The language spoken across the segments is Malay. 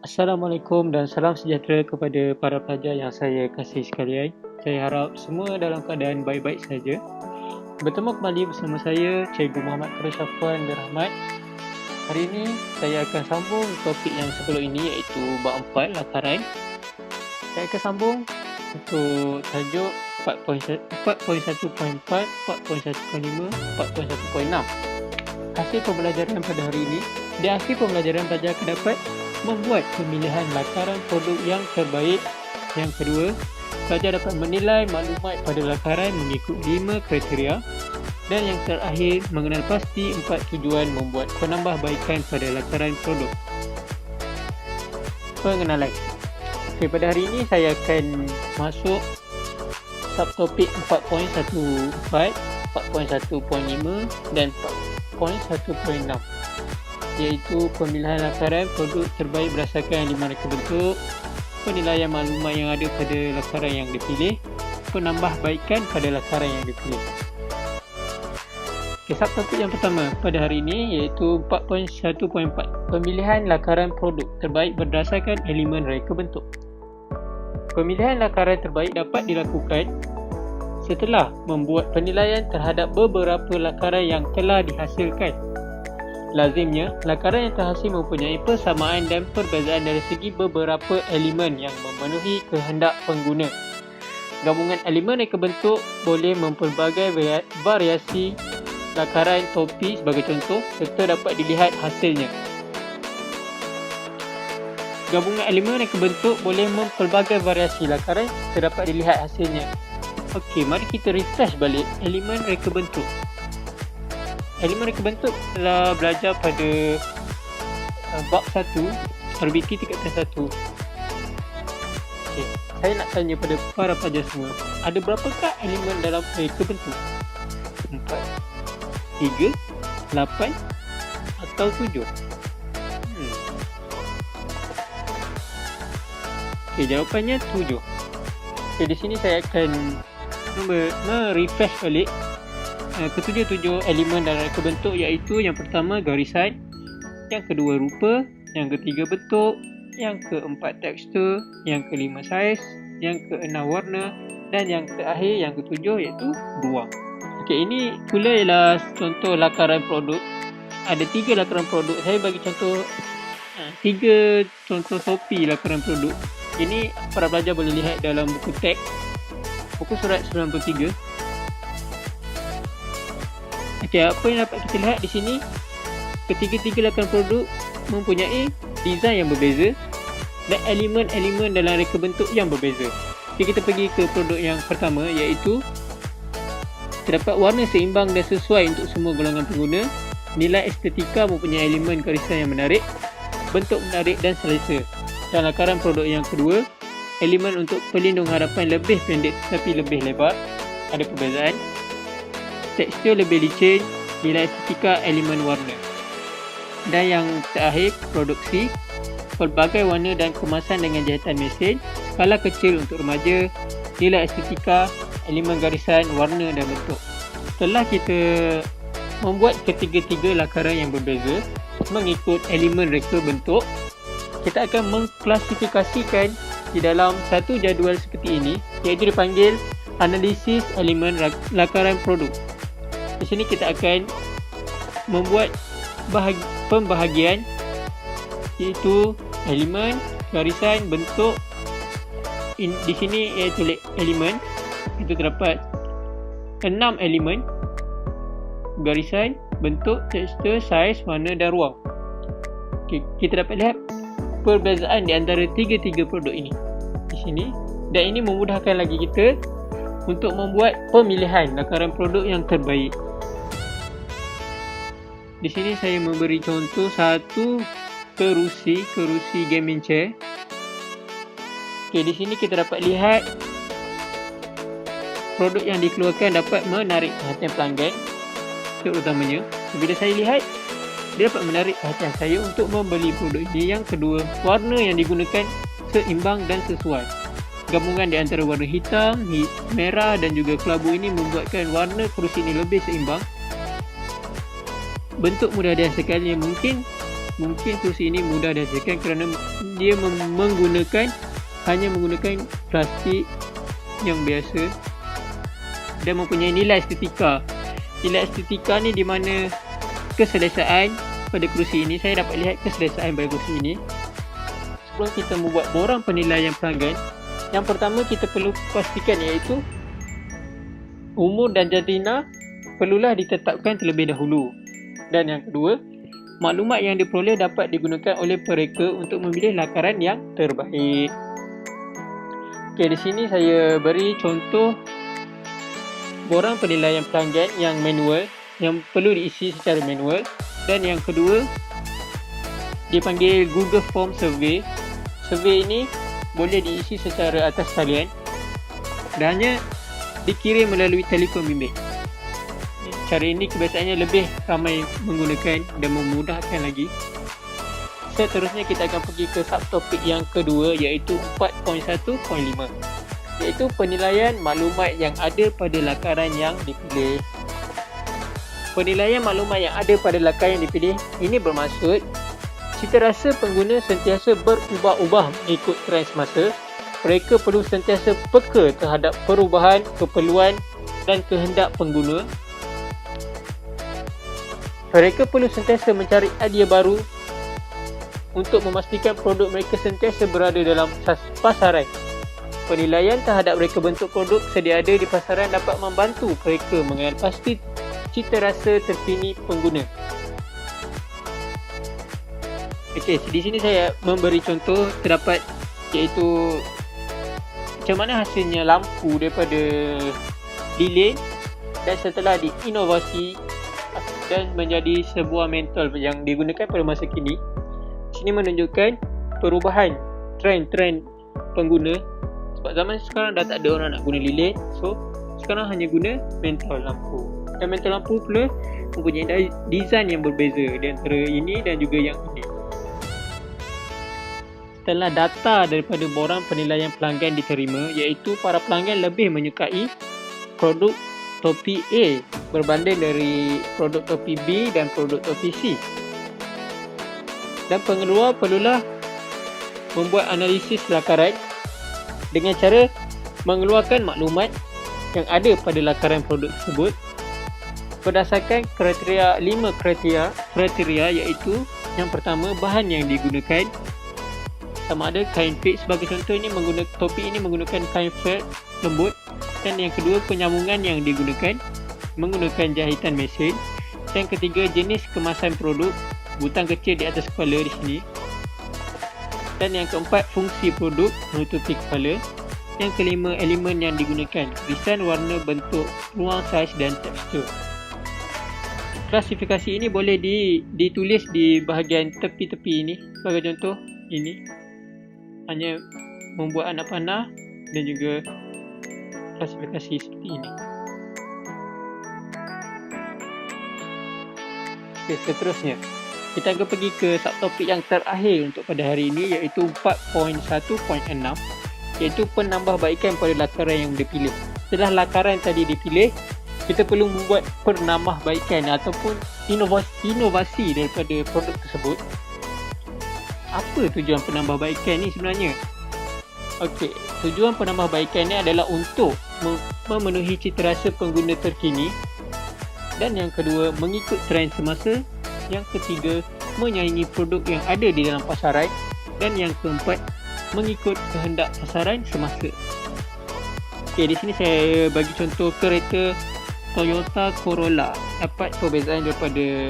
Assalamualaikum dan salam sejahtera kepada para pelajar yang saya kasihi sekalian. Saya harap semua dalam keadaan baik-baik saja. Bertemu kembali bersama saya, Cikgu Muhammad Quraish Afwan bin Rahmat. Hari ini saya akan sambung topik yang sebelum ini iaitu bab 4 lakaran. Saya akan sambung untuk tajuk 4.1.4, 4.1.5, 4.1.6. Hasil pembelajaran pada hari ini, di akhir pembelajaran pelajar akan dapat membuat pemilihan lakaran produk yang terbaik. Yang kedua, pelajar dapat menilai maklumat pada lakaran mengikut 5 kriteria. Dan yang terakhir, mengenal pasti 4 tujuan membuat penambahbaikan pada lakaran produk. Pengenalan. Okey, pada hari ini saya akan masuk subtopik 4.14, 4.1.5 dan 4.1.6, iaitu pemilihan lakaran produk terbaik berdasarkan 5 reka bentuk, penilaian maklumat yang ada pada lakaran yang dipilih, penambahbaikan pada lakaran yang dipilih. Okay, subtopik yang pertama pada hari ini iaitu 4.1.4, pemilihan lakaran produk terbaik berdasarkan elemen reka bentuk. Pemilihan lakaran terbaik dapat dilakukan setelah membuat penilaian terhadap beberapa lakaran yang telah dihasilkan. Lazimnya, lakaran yang terhasil mempunyai persamaan dan perbezaan dari segi beberapa elemen yang memenuhi kehendak pengguna. Gabungan elemen reka bentuk boleh mempelbagai variasi lakaran topi sebagai contoh, serta dapat dilihat hasilnya. Gabungan elemen reka bentuk boleh mempelbagai variasi lakaran serta dapat dilihat hasilnya. Okey, mari kita refresh balik elemen reka bentuk. Elemen reka bentuk telah belajar pada bab 1, RBT 3.1. Okay. Saya nak tanya pada para pelajar semua, ada berapakah elemen dalam reka bentuk? 4, 3, 8 atau 7? Okay, jawapannya 7. Okay, di sini saya akan refresh balik ketujuh elemen dalam reka bentuk, iaitu yang pertama garisan, yang kedua rupa, yang ketiga bentuk, yang keempat tekstur, yang kelima saiz, yang keenam warna dan yang terakhir yang ketujuh iaitu ruang. Okey, ini pula ialah contoh lakaran produk. Ada 3 lakaran produk. Saya bagi contoh 3 contoh topi lakaran produk. Ini para pelajar boleh lihat dalam buku teks, buku surat 93. Okey, apa yang dapat kita lihat di sini, ketiga-tiga lakaran produk mempunyai design yang berbeza dan elemen-elemen dalam reka bentuk yang berbeza. Okey, kita pergi ke produk yang pertama, iaitu terdapat warna seimbang dan sesuai untuk semua golongan pengguna, nilai estetika mempunyai elemen garisan yang menarik, bentuk menarik dan selesa. Dan lakaran produk yang kedua, elemen untuk pelindung harapan lebih pendek tetapi lebih lebar, ada perbezaan. Tekstur lebih licin, nilai estetika elemen warna. Dan yang terakhir, produksi, pelbagai warna dan kemasan dengan jahitan mesin, skala kecil untuk remaja, nilai estetika, elemen garisan, warna dan bentuk. Setelah kita membuat ketiga-tiga lakaran yang berbeza mengikut elemen reka bentuk, kita akan mengklasifikasikan di dalam satu jadual seperti ini, iaitu dipanggil analisis elemen lakaran produk. Di sini kita akan membuat pembahagian, iaitu elemen, garisan, bentuk. Di sini iaitu elemen, itu terdapat 6 elemen: garisan, bentuk, tekstur, saiz, warna dan ruang. Okay, kita dapat lihat perbezaan di antara tiga-tiga produk ini di sini, dan ini memudahkan lagi kita untuk membuat pemilihan lakaran produk yang terbaik. Di sini saya memberi contoh satu kerusi gaming chair. Okey, di sini kita dapat lihat produk yang dikeluarkan dapat menarik perhatian pelanggan terutamanya. Bila saya lihat, dia dapat menarik perhatian saya untuk membeli produk ini. Yang kedua, warna yang digunakan seimbang dan sesuai. Gabungan di antara warna hitam, merah dan juga kelabu ini membuatkan warna kerusi ini lebih seimbang. Bentuk mudah dihasilkan yang mungkin mungkin kerusi ini mudah dihasilkan kerana dia hanya menggunakan plastik yang biasa dan mempunyai nilai estetika. Nilai estetika ni di mana keselesaan pada kerusi ini, saya dapat lihat keselesaan pada kerusi ini. Sebelum kita membuat borang penilaian pelanggan, yang pertama kita perlu pastikan iaitu umur dan jantina perlulah ditetapkan terlebih dahulu. Dan yang kedua, maklumat yang diperoleh dapat digunakan oleh mereka untuk memilih lakaran yang terbaik. Okey, di sini saya beri contoh borang penilaian pelanggan yang manual, yang perlu diisi secara manual. Dan yang kedua, dipanggil Google Form Survey. Survey ini boleh diisi secara atas talian dan hanya dikirim melalui telefon bimbit. Cara ini kebiasaannya lebih ramai menggunakan dan memudahkan lagi. Seterusnya kita akan pergi ke subtopik yang kedua, iaitu 4.1.5, iaitu penilaian maklumat yang ada pada lakaran yang dipilih. Penilaian maklumat yang ada pada lakaran yang dipilih ini bermaksud citarasa pengguna sentiasa berubah-ubah mengikut trend semasa. Mereka perlu sentiasa peka terhadap perubahan, keperluan dan kehendak pengguna. Mereka perlu sentiasa mencari idea baru untuk memastikan produk mereka sentiasa berada dalam pasaran. Penilaian terhadap reka bentuk produk sedia ada di pasaran dapat membantu mereka mengenal pasti cita rasa terkini pengguna. Okey, di sini saya memberi contoh terdapat, iaitu macam mana hasilnya lampu daripada lilin dan setelah diinovasi dan menjadi sebuah mentol yang digunakan pada masa kini. Sini menunjukkan perubahan trend pengguna, sebab zaman sekarang dah tak ada orang nak guna lilin, so sekarang hanya guna mentol lampu. Dan mentol lampu pula mempunyai design yang berbeza di antara ini dan juga yang ini. Setelah data daripada borang penilaian pelanggan diterima, iaitu para pelanggan lebih menyukai produk topi A berbanding dari produk topi B dan produk topi C. Dan pengeluar perlulah membuat analisis lakaran dengan cara mengeluarkan maklumat yang ada pada lakaran produk tersebut berdasarkan 5 kriteria, iaitu yang pertama, bahan yang digunakan, sama ada kain felt, sebagai contoh ini topi ini menggunakan kain felt lembut. Dan yang kedua, penyambungan yang digunakan menggunakan jahitan mesin. Dan ketiga, jenis kemasan produk, butang kecil di atas kepala di sini. Dan yang keempat, fungsi produk menutupi kepala. Yang kelima, elemen yang digunakan, desain, warna, bentuk, ruang, saiz dan tekstur. Klasifikasi ini boleh ditulis di bahagian tepi-tepi ini. Sebagai contoh, ini hanya membuat anak panah dan juga klasifikasi seperti ini. Okey, seterusnya kita akan pergi ke subtopik yang terakhir untuk pada hari ini, iaitu 4.1.6, iaitu penambahbaikan pada lakaran yang dipilih. Setelah lakaran tadi dipilih, kita perlu membuat penambahbaikan ataupun inovasi daripada produk tersebut. Apa tujuan penambahbaikan ni sebenarnya? Okey, tujuan penambahbaikan ni adalah untuk memenuhi citarasa pengguna terkini. Dan yang kedua, mengikut trend semasa. Yang ketiga, menyaingi produk yang ada di dalam pasaran. Dan yang keempat, mengikut kehendak pasaran semasa. Okey, di sini saya bagi contoh kereta Toyota Corolla. Dapat perbezaan daripada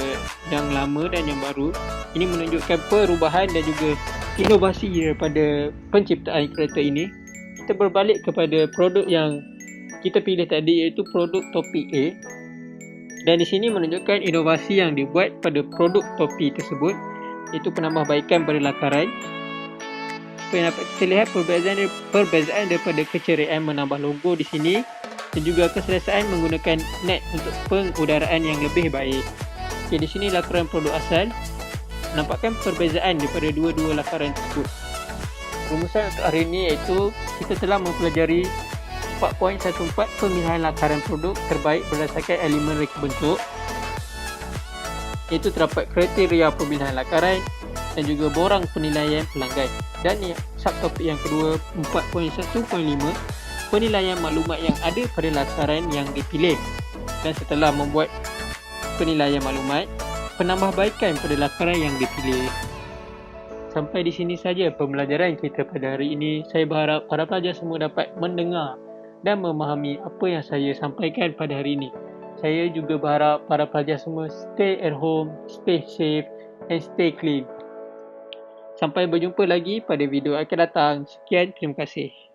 yang lama dan yang baru. Ini menunjukkan perubahan dan juga inovasi daripada penciptaan kereta ini. Kita berbalik kepada produk yang kita pilih tadi, iaitu produk topi A. Dan di sini menunjukkan inovasi yang dibuat pada produk topi tersebut, iaitu penambahbaikan pada lakaran. Apa yang dapat kita lihat, perbezaan daripada keceriaan menambah logo di sini dan juga keselesaan menggunakan net untuk pengudaraan yang lebih baik. Okey, di sini lakaran produk asal. Nampakkan perbezaan daripada dua-dua lakaran tersebut. Rumusan untuk hari ini iaitu kita telah mempelajari 4.14 pemilihan lakaran produk terbaik berdasarkan elemen reka bentuk. iaitu terdapat kriteria pembinaan lakaran dan juga borang penilaian pelanggan. Dan subtopik yang kedua 4.1.5, penilaian maklumat yang ada pada lakaran yang dipilih. Dan setelah membuat penilaian maklumat, penambahbaikan pada lakaran yang dipilih. Sampai di sini saja pembelajaran kita pada hari ini. Saya berharap para pelajar semua dapat mendengar dan memahami apa yang saya sampaikan pada hari ini. Saya juga berharap para pelajar semua stay at home, stay safe and stay clean. Sampai berjumpa lagi pada video akan datang. Sekian, terima kasih.